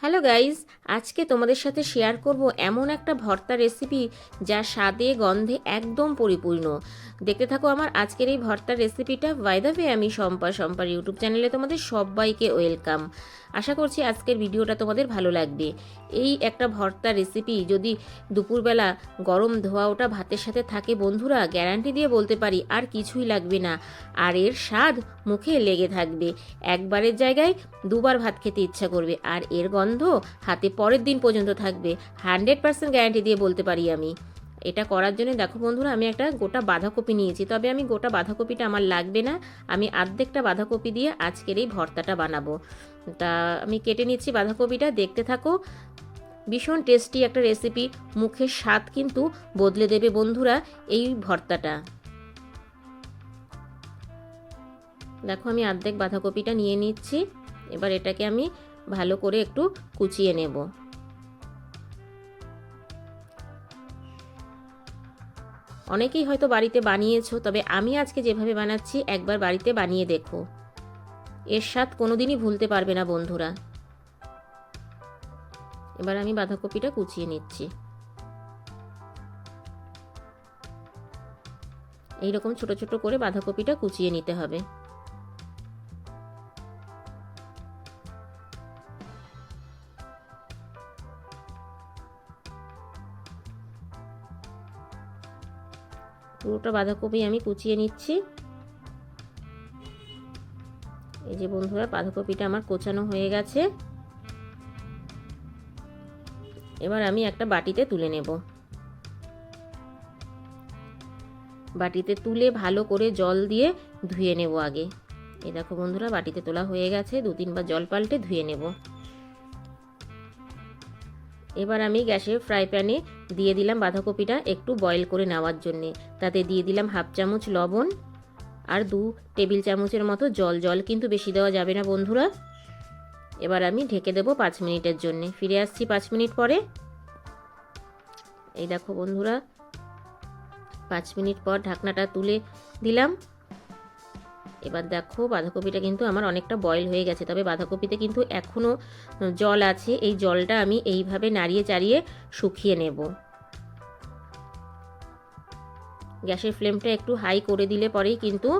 Hello guys, আজকে তোমাদের সাথে শেয়ার করব এমন একটা ভর্তা রেসিপি যা স্বাদে গন্ধে একদম পরিপূর্ণ। দেখতে থাকো আমার আজকের এই ভর্তার রেসিপিটা। বাই দ্য ওয়ে, আমি শম্পার ইউটিউব চ্যানেলে তোমাদের সবাইকে ওয়েলকাম। আশা করছি আজকের ভিডিওটা তোমাদের ভালো লাগবে। এই একটা ভর্তার রেসিপি যদি দুপুরবেলা গরম ধোয়া ওটা ভাতের সাথে থাকে বন্ধুরা, গ্যারান্টি দিয়ে বলতে পারি আর কিছুই লাগবে না, আর এর স্বাদ মুখে লেগে থাকবে। একবারের জায়গায় দুবার ভাত খেতে ইচ্ছা করবে, আর এর গন্ধ হাতে পরের দিন পর্যন্ত থাকবে। 100% গ্যারান্টি দিয়ে বলতে পারি আমি। এটা করার জন্য দেখো বন্ধুরা, আমি একটা গোটা বাঁধাকপি নিয়েছি, তবে আমি গোটা বাঁধাকপিটা আমার লাগবে না, আমি অর্ধেকটা বাঁধাকপি দিয়ে আজকের এই ভর্তাটা বানাবো। তা আমি কেটে নিচ্ছি বাঁধাকপিটা, দেখতে থাকো। ভীষণ টেস্টি একটা রেসিপি, মুখের স্বাদ কিন্তু বদলে দেবে বন্ধুরা এই ভর্তাটা। দেখো আমি অর্ধেক বাঁধাকপিটা নিয়ে নিচ্ছি, এবার এটাকে আমি ভালো করে একটু কুচিয়ে নেব। অনেকেই হয়তো বাড়িতে বানিয়েছো, তবে আমি আজকে যেভাবে বানাচ্ছি একবার বাড়িতে বানিয়ে দেখো, এর স্বাদ কোনোদিনই ভুলতে পারবে না বন্ধুরা। এবার আমি বাঁধাকপিটা কুচিয়ে নিচ্ছি। এইরকম ছোট ছোট করে বাঁধাকপিটা কুচিয়ে নিতে হবে। পুরোটা বাঁধাকপি আমি কুচিয়ে নিচ্ছি। এই যে বন্ধুরা, বাঁধাকপিটা আমার কোচানো হয়ে গেছে। এবার আমি একটা বাটিতে তুলে নেব। বাটিতে তুলে ভালো করে জল দিয়ে ধুয়ে নেব আগে। এই দেখো বন্ধুরা, বাটিতে তোলা হয়ে গেছে, 2-3 বার জল পাল্টে ধুয়ে নেব। এবার আমি গ্যাসের ফ্রাই প্যানে দিয়ে দিলাম বাঁধাকপিটা একটু বয়েল করে নেওয়ার জন্যে। তাতে দিয়ে দিলাম 1/2 চামচ লবণ আর 2 টেবিল চামচের মতো জল। জল কিন্তু বেশি দেওয়া যাবে না বন্ধুরা। এবার আমি ঢেকে দেবো 5 মিনিটের জন্যে। ফিরে আসছি 5 মিনিট পরে। এই দেখো বন্ধুরা, 5 মিনিট পর ঢাকনাটা তুলে দিলাম। এবার দেখো বাঁধাকপিটা কিন্তু আমার অনেকটা বয়েল হয়ে গেছে, তবে বাঁধাকপিতে কিন্তু এখনও জল আছে। এই জলটা আমি এইভাবে নাড়িয়ে চাড়িয়ে শুকিয়ে নেব। গ্যাসের ফ্লেমটা একটু হাই করে দিলে পরেই কিন্তু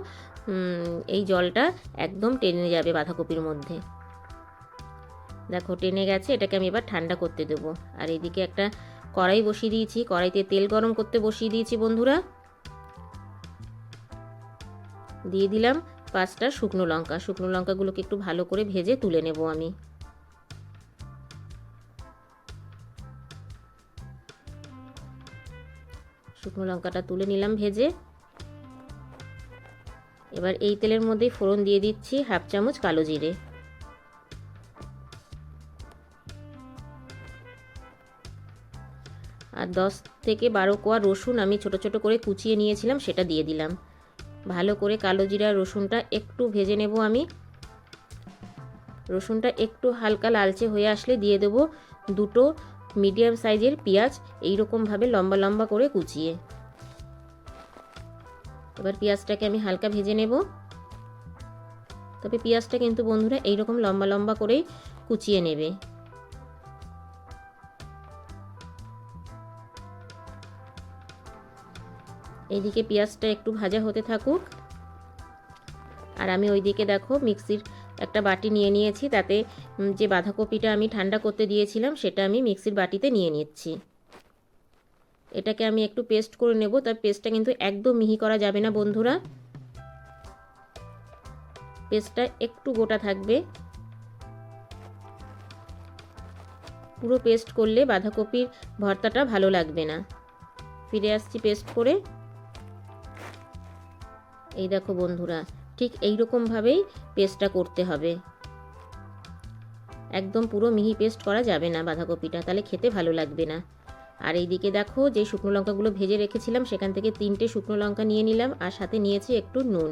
এই জলটা একদম টেনে যাবে বাঁধাকপির মধ্যে। দেখো টেনে গেছে, এটাকে আমি এবার ঠান্ডা করতে দেবো। আর এইদিকে একটা কড়াই বসিয়ে দিয়েছি, কড়াইতে তেল গরম করতে বসিয়ে দিয়েছি বন্ধুরা। দিয়ে দিলাম 5টা শুকনো লঙ্কা। শুকনো লঙ্কাগুলোকে একটু ভালো করে ভেজে তুলে নেব আমি। শুকনো লঙ্কাটা তুলে নিলাম ভেজে। এবার এই তেলের মধ্যেই ফোড়ন দিয়ে দিচ্ছি 1/2 চামচ কালো জিরে। আর 10 থেকে 12 কোয়া রসুন আমি ছোট ছোট করে কুচিয়ে নিয়েছিলাম, সেটা দিয়ে দিলাম। ভালো করে কালো জিরা রসুনটা একটু ভেজে নেব আমি। রসুনটা একটু হালকা লালচে হয়ে আসলে দিয়ে দেব 2টো মিডিয়াম সাইজের পেঁয়াজ, এইরকমভাবে লম্বা লম্বা করে কুচিয়ে। এবার পেঁয়াজটাকে আমি হালকা ভেজে নেব, তবে পেঁয়াজটা কিন্তু বন্ধুরা এইরকম লম্বা লম্বা করেই কুচিয়ে নেবে। এইদিকে পেঁয়াজটা একটু ভাজা হতে থাকুক, আর আমি ওইদিকে দেখো মিক্সির একটা বাটি নিয়ে নিয়েছি। তাতে যে বাঁধাকপিটা আমি ঠান্ডা করতে দিয়েছিলাম সেটা আমি মিক্সির বাটিতে নিয়ে নিচ্ছি। এটাকে আমি একটু পেস্ট করে নেব, তবে পেস্টটা কিন্তু একদম মিহি করা যাবে না বন্ধুরা। পেস্টটা একটু গোটা থাকবে। পুরো পেস্ট করলে বাঁধাকপির ভর্তাটা ভালো লাগবে না। ফিরে আসছি পেস্ট করে। এই দেখো বন্ধুরা, ঠিক এইরকমভাবেই পেস্টটা করতে হবে। একদম পুরো মিহি পেস্ট করা যাবে না বাঁধাকপিটা, তাহলে খেতে ভালো লাগবে না। আর এইদিকে দেখো যে শুকনো লঙ্কাগুলো ভেজে রেখেছিলাম সেখান থেকে 3টে শুকনো লঙ্কা নিয়ে নিলাম, আর সাথে নিয়েছি একটু নুন।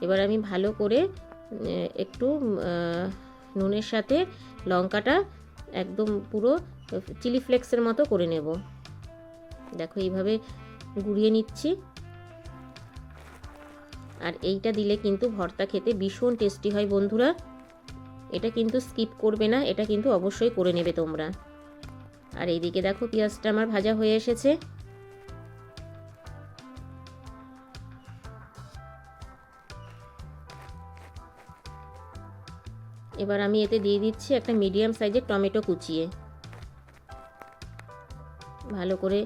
এবার আমি ভালো করে একটু নুনের সাথে লঙ্কাটা একদম পুরো চিলি ফ্লেক্সের মতো করে নেব। দেখো এইভাবে গুঁড়িয়ে নিচ্ছি। আর এইটা দিলে কিন্তু ভর্তা খেতে ভীষণ টেস্টি হয় বন্ধুরা। এটা কিন্তু স্কিপ করবে না, এটা কিন্তু অবশ্যই করে নেবে তোমরা। আর এইদিকে দেখো পেঁয়াজটা আমার ভাজা হয়ে এসেছে। এবার আমি এতে দিয়ে দিচ্ছি একটা মিডিয়াম সাইজের টমেটো কুচিয়ে। ভালো করে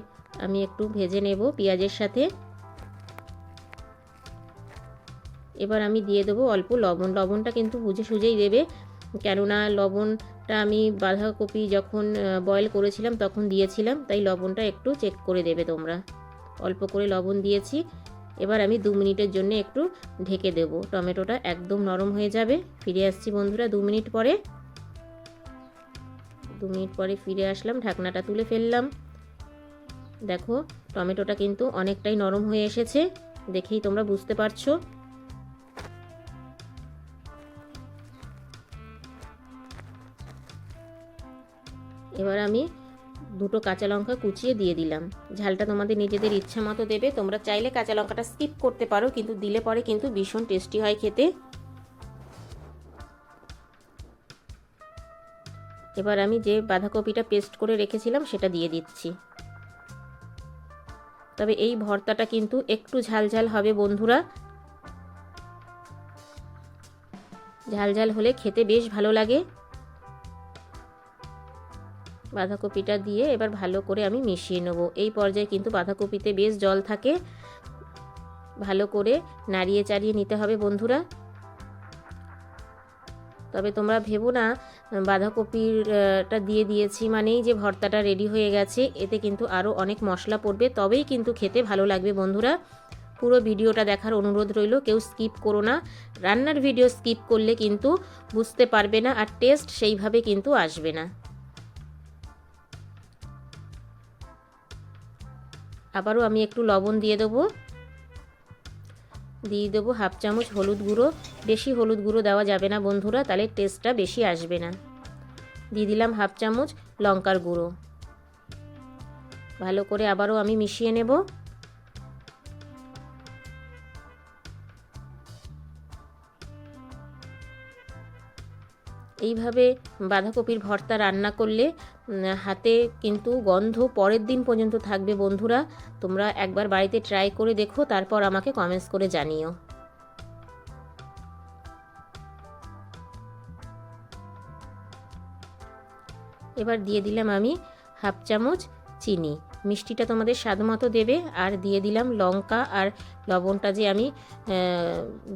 আমি একটু ভেজে নেব পেঁয়াজের সাথে। এবার আমি দিয়ে দেবো অল্প লবণ। লবণটা কিন্তু বুঝে সুঝেই দেবে, কেননা লবণটা আমি বাঁধাকপি যখন বয়েল করেছিলাম তখন দিয়েছিলাম, তাই লবণটা একটু চেক করে দেবে তোমরা। অল্প করে লবণ দিয়েছি। এবার আমি 2 মিনিটের জন্য একটু ঢেকে দেব, টমেটোটা একদম নরম হয়ে যাবে। ফিরে আসছি বন্ধুরা 2 মিনিট পরে। 2 মিনিট পরে ফিরে আসলাম, ঢাকনাটা তুলে ফেললাম। দেখো টমেটোটা কিন্তু অনেকটাই নরম হয়ে এসেছে, দেখেই তোমরা বুঝতে পারছো। এবার আমি 2টো কাঁচা লঙ্কা কুচিয়ে দিয়ে দিলাম। ঝালটা তোমাদের নিজেদের ইচ্ছা মতো দেবে, তোমরা চাইলে কাঁচা লঙ্কাটা স্কিপ করতে পারো, কিন্তু দিলে পরে কিন্তু ভীষণ টেস্টি হয় খেতে। এবার আমি যে বাঁধাকপিটা পেস্ট করে রেখেছিলাম সেটা দিয়ে দিচ্ছি। তবে এই ভর্তাটা কিন্তু একটু ঝালঝাল হবে বন্ধুরা, ঝালঝাল হলে খেতে বেশ ভালো লাগে। বাঁধাকপিটা দিয়ে এবার ভালো করে আমি মিশিয়ে নেব। এই পর্যায়ে কিন্তু বাঁধাকপিতে বেশ জল থাকে, ভালো করে নাড়িয়ে চাড়িয়ে নিতে হবে বন্ধুরা। তবে তোমরা ভেবো না বাঁধাকপিটা দিয়ে দিয়েছি মানেই যে ভর্তাটা রেডি হয়ে গেছে, এতে কিন্তু আরও অনেক মশলা পড়বে, তবেই কিন্তু খেতে ভালো লাগবে বন্ধুরা। পুরো ভিডিওটা দেখার অনুরোধ রইল, কেউ স্কিপ করো না। রান্নার ভিডিও স্কিপ করলে কিন্তু বুঝতে পারবে না, আর টেস্ট সেইভাবে কিন্তু আসবে না। আবারও আমি একটু লবণ দিয়ে দেবো, দিয়ে দেবো 1/2 চামচ হলুদ গুঁড়ো। বেশি হলুদ গুঁড়ো দেওয়া যাবে না বন্ধুরা, তাহলে টেস্টটা বেশি আসবে না। দিয়ে দিলাম 1/2 চামচ লঙ্কার গুঁড়ো। ভালো করে আবারও আমি মিশিয়ে নেব। এইভাবে বাঁধাকপির ভর্তা রান্না করলে হাতে কিন্তু গন্ধ পরের দিন পর্যন্ত থাকবে বন্ধুরা। তোমরা একবার বাড়িতে ট্রাই করে দেখো, তারপর আমাকে কমেন্টস করে জানিও। এবার দিয়ে দিলাম আমি 1/2 চামচ চিনি। মিষ্টিটা তোমাদের স্বাদ মতো দেবে। আর দিয়ে দিলাম লঙ্কা আর লবণটা যে আমি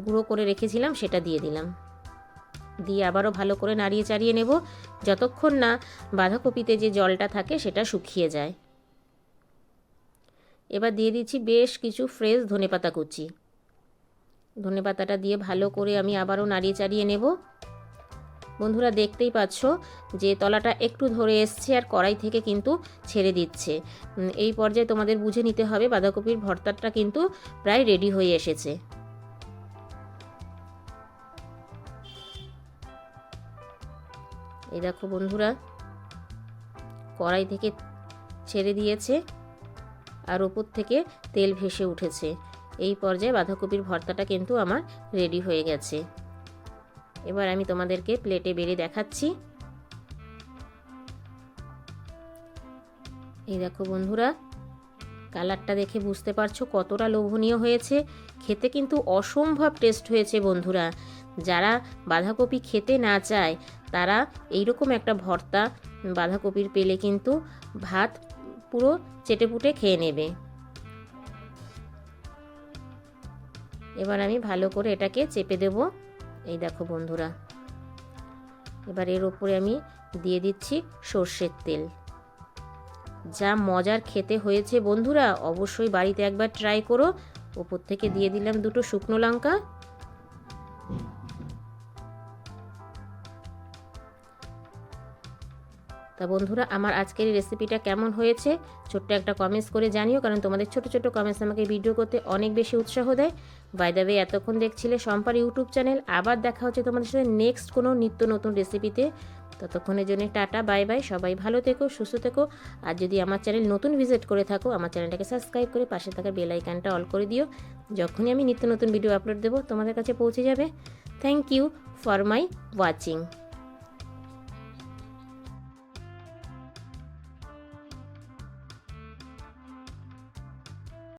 গুঁড়ো করে রেখেছিলাম সেটা দিয়ে দিলাম। দিয়ে আবারও ভালো করে নাড়িয়ে চাড়িয়ে নেব, যতক্ষণ না বাঁধাকপিতে যে জলটা থাকে সেটা শুকিয়ে যায়। এবার দিয়ে দিচ্ছি বেশ কিছু ফ্রেশ ধনেপাতা কুচি। ধনেপাতাটা দিয়ে ভালো করে আমি আবারও নাড়িয়ে চাড়িয়ে নেব। বন্ধুরা দেখতেই পাচ্ছ যে তলাটা একটু ধরে এসছে আর কড়াই থেকে কিন্তু ছেড়ে দিচ্ছে। এই পর্যায়ে তোমাদের বুঝে নিতে হবে বাঁধাকপির ভর্তাটা কিন্তু প্রায় রেডি হয়ে এসেছে। এই দেখো বন্ধুরা কড়াই থেকে ছেড়ে দিয়েছে আর ওপর থেকে তেল ভেসে উঠেছে। এই পর্যায়ে বাঁধাকপির ভর্তাটা কিন্তু আমার রেডি হয়ে গেছে। এবার আমি তোমাদেরকে প্লেটে বেড়ে দেখাচ্ছি। এই দেখো বন্ধুরা কালারটা দেখে বুঝতে পারছো কতটা লোভনীয় হয়েছে। খেতে কিন্তু অসম্ভব টেস্ট হয়েছে বন্ধুরা। যারা বাঁধাকপি খেতে না চায় তারা এইরকম একটা ভর্তা বাঁধাকপির পেলে কিন্তু ভাত পুরো চেটেপুটে খেয়ে নেবে। এবার আমি ভালো করে এটাকে চেপে দেব। এই দেখো বন্ধুরা এবার এর ওপরে আমি দিয়ে দিচ্ছি সর্ষের তেল। যা মজার খেতে হয়েছে বন্ধুরা, অবশ্যই বাড়িতে একবার ট্রাই করো। ওপর থেকে দিয়ে দিলাম 2টো শুকনো লঙ্কা। তা বন্ধুরা আমার আজকের এই রেসিপিটা কেমন হয়েছে ছোট্ট একটা কমেন্টস করে জানিও, কারণ তোমাদের ছোট ছোট কমেন্টস আমাকে ভিডিও করতে অনেক বেশি উৎসাহ দেয়। বাই দ্য ওয়ে এতক্ষণ দেখছিলে শম্পার ইউটিউব চ্যানেল। আবার দেখা হচ্ছে তোমাদের সাথে নেক্সট কোনো নিত্য নতুন রেসিপিতে। ততক্ষণের জন্য টাটা, বাই বাই। সবাই ভালো থেকো, সুস্থ থেকো। আর যদি আমার চ্যানেল নতুন ভিজিট করে থাকো, আমার চ্যানেলটাকে সাবস্ক্রাইব করে পাশে থাকা বেল আইকনটা অল করে দিও। যখনই আমি নিত্য নতুন ভিডিও আপলোড দেবো তোমাদের কাছে পৌঁছে যাবে। Thank you for my watching.